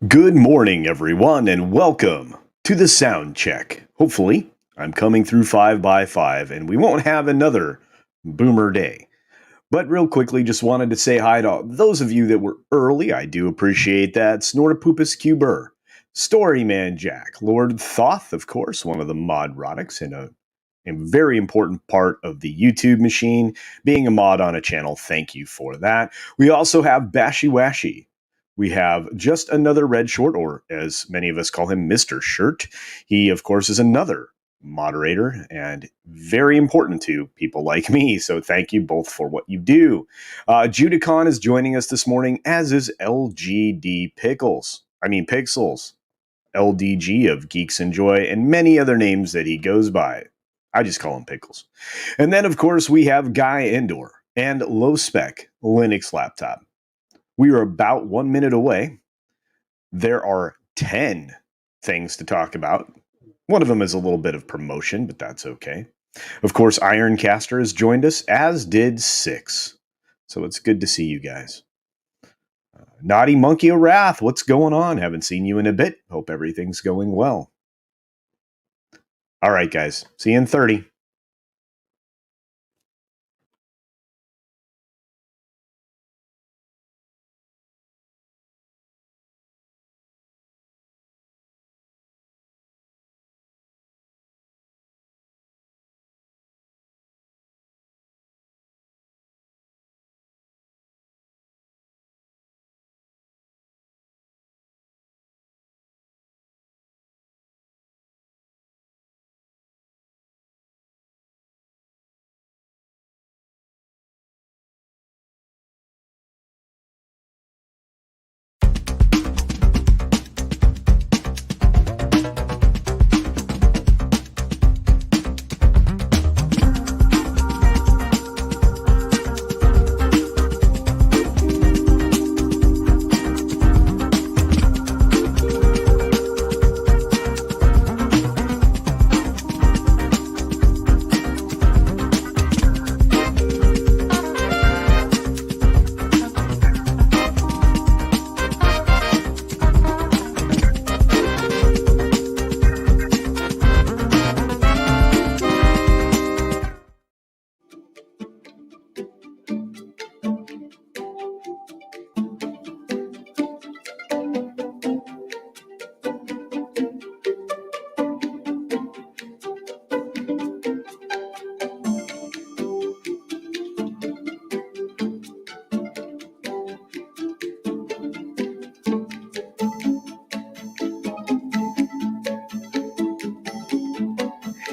Good morning, everyone, and welcome to the sound check. Hopefully, I'm coming through 5 by 5 and we won't have another boomer day. But real quickly, just wanted to say hi to those of you that were early. I do appreciate that. Snortopupus Cuber, Storyman Jack, Lord Thoth, of course, one of the mod rodics and a very important part of the YouTube machine. Being a mod on a channel, thank you for that. We also have Bashy Washy. We have just another red short, or as many of us call him, Mr. Shirt. He, of course, is another moderator and very important to people like me. So thank you both for what you do. Judicon is joining us this morning, as is LGD Pickles. I mean, Pixels. LDG of Geeks and Joy, and many other names that he goes by. I just call him Pickles. And then, of course, we have Guy Endor and Low Spec Linux Laptop. We are about 1 minute away. There are 10 things to talk about. One of them is a little bit of promotion, but that's okay. Of course, Ironcaster has joined us, as did Six. So it's good to see you guys. Naughty Monkey of Wrath, what's going on? Haven't seen you in a bit. Hope everything's going well. All right, guys. See you in 30.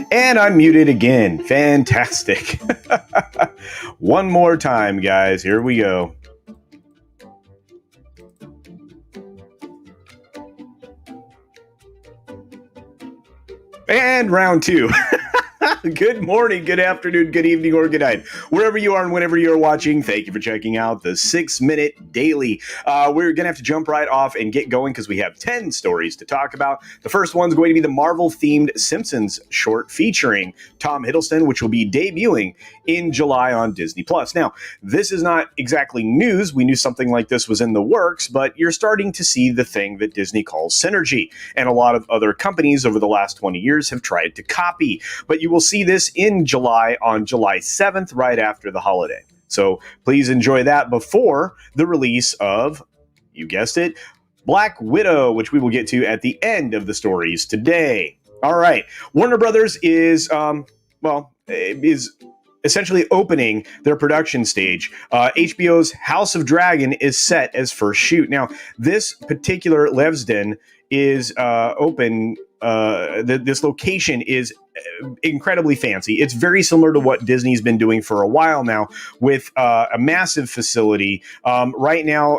And I'm muted again. Fantastic. One more time, guys. Here we go. And round two. Good morning, good afternoon, good evening, or good night. Wherever you are and whenever you're watching, thank you for checking out the 6-Minute Daily. We're going to have to jump right off and get going because we have 10 stories to talk about. The first one's going to be the Marvel-themed Simpsons short featuring Tom Hiddleston, which will be debuting in July on Disney+. Now, this is not exactly news. We knew something like this was in the works, but you're starting to see the thing that Disney calls synergy, and a lot of other companies over the last 20 years have tried to copy. But you will see this in July on July 7th, right after the holiday. So please enjoy that before the release of, you guessed it, Black Widow, which we will get to at the end of the stories today. All right. Warner Brothers is essentially opening their production stage. HBO's House of Dragon is set as first shoot. Now, this particular Levsden is open. This location is incredibly fancy. It's very similar to what Disney's been doing for a while now with a massive facility. Right now,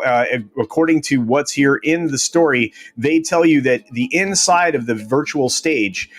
according to what's here in the story, they tell you that the inside of the virtual stage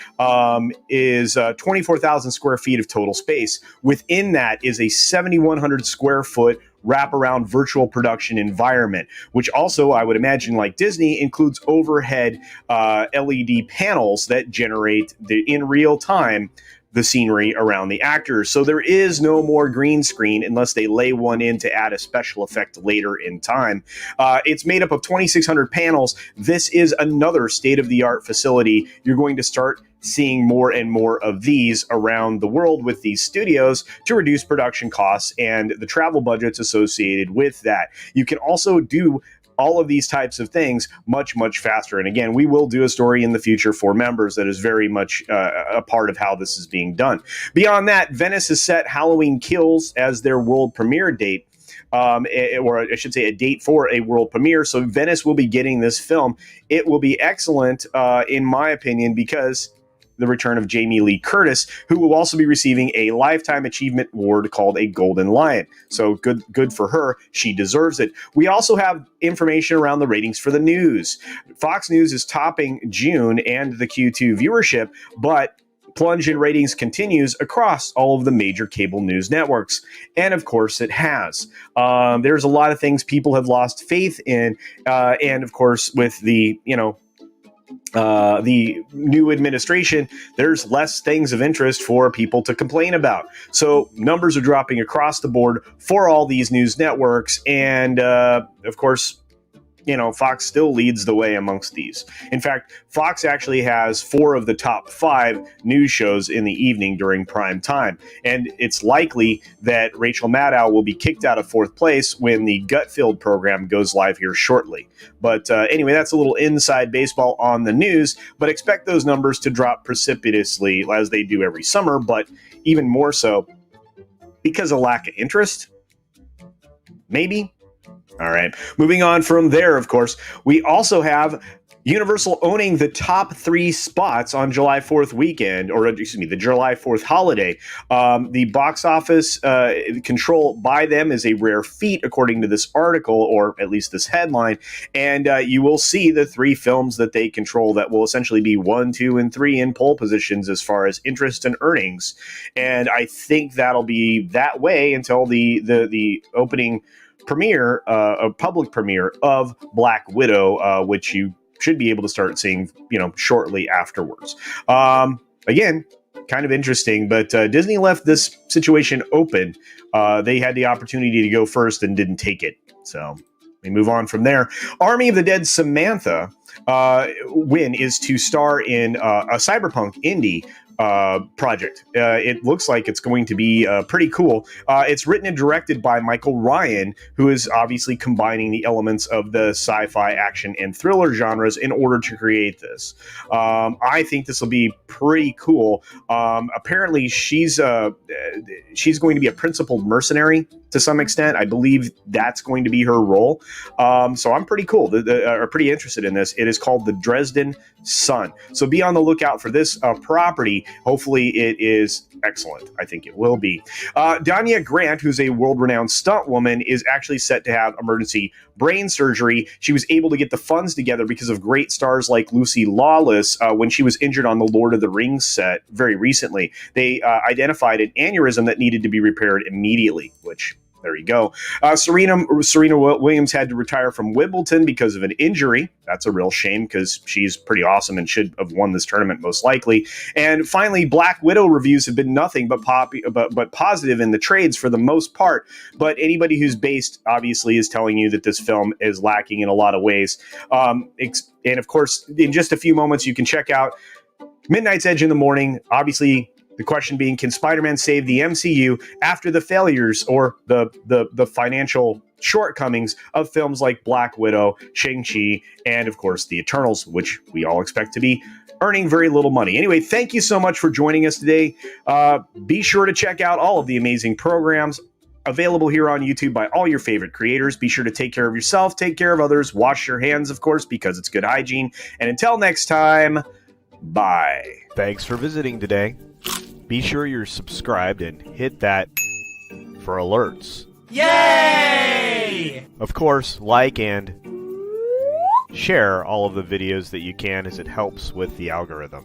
is 24,000 square feet of total space. Within that is a 7,100 square foot wraparound virtual production environment, which also, I would imagine, like Disney, includes overhead LED panels that generate in real time the scenery around the actors. So there is no more green screen unless they lay one in to add a special effect later in time. It's made up of 2,600 panels. This is another state-of-the-art facility. You're going to start seeing more and more of these around the world with these studios to reduce production costs and the travel budgets associated with that. You can also do all of these types of things much, much faster. And again, we will do a story in the future for members that is very much a part of how this is being done. Beyond that, Venice has set Halloween Kills as their world premiere date. Or I should say a date for a world premiere. So Venice will be getting this film. It will be excellent, in my opinion, because the return of Jamie Lee Curtis, who will also be receiving a Lifetime Achievement Award called a Golden Lion. So good for her. She deserves it. We also have information around the ratings for the news. Fox News is topping June and the Q2 viewership, but plunge in ratings continues across all of the major cable news networks. And of course it has. There's a lot of things people have lost faith in. And of course with the new administration, there's less things of interest for people to complain about. So numbers are dropping across the board for all these news networks. And of course, Fox still leads the way amongst these. In fact, Fox actually has 4 of the top 5 news shows in the evening during prime time. And it's likely that Rachel Maddow will be kicked out of 4th place when the Gutfield program goes live here shortly. But anyway, that's a little inside baseball on the news. But expect those numbers to drop precipitously as they do every summer, but even more so because of lack of interest. Maybe. All right. Moving on from there, of course, we also have Universal owning the top 3 spots on July 4th weekend, or excuse me, the July 4th holiday. The box office control by them is a rare feat, according to this article, or at least this headline. And you will see the 3 films that they control that will essentially be 1, 2, and 3 in pole positions as far as interest and earnings. And I think that'll be that way until the opening premiere, a public premiere of Black Widow, which you should be able to start seeing, shortly afterwards. Again, kind of interesting, but Disney left this situation open. They had the opportunity to go first and didn't take it. So we move on from there. Army of the Dead Samantha win is to star in a cyberpunk indie project. It looks like it's going to be pretty cool. It's written and directed by Michael Ryan, who is obviously combining the elements of the sci-fi, action, and thriller genres in order to create this. I think this will be pretty cool. Apparently, she's going to be a principal mercenary to some extent. I believe that's going to be her role. So I'm pretty cool, or pretty interested in this. It is called The Dresden Sun. So be on the lookout for this property. Hopefully it is excellent. I think it will be. Danya Grant, who's a world-renowned stunt woman, is actually set to have emergency brain surgery. She was able to get the funds together because of great stars like Lucy Lawless when she was injured on the Lord of the Rings set very recently. They identified an aneurysm that needed to be repaired immediately, which... there you go. Serena Williams had to retire from Wimbledon because of an injury. That's a real shame because she's pretty awesome and should have won this tournament most likely. And finally, Black Widow reviews have been nothing but positive in the trades for the most part. But anybody who's based, obviously, is telling you that this film is lacking in a lot of ways. And of course, in just a few moments, you can check out Midnight's Edge in the Morning. Obviously, the question being, can Spider-Man save the MCU after the failures or the financial shortcomings of films like Black Widow, Shang-Chi, and of course the Eternals, which we all expect to be earning very little money. Anyway, thank you so much for joining us today. Be sure to check out all of the amazing programs available here on YouTube by all your favorite creators. Be sure to take care of yourself, take care of others, wash your hands, of course, because it's good hygiene. And until next time, bye. Thanks for visiting today. Be sure you're subscribed and hit that for alerts. Yay! Of course, like and share all of the videos that you can, as it helps with the algorithm.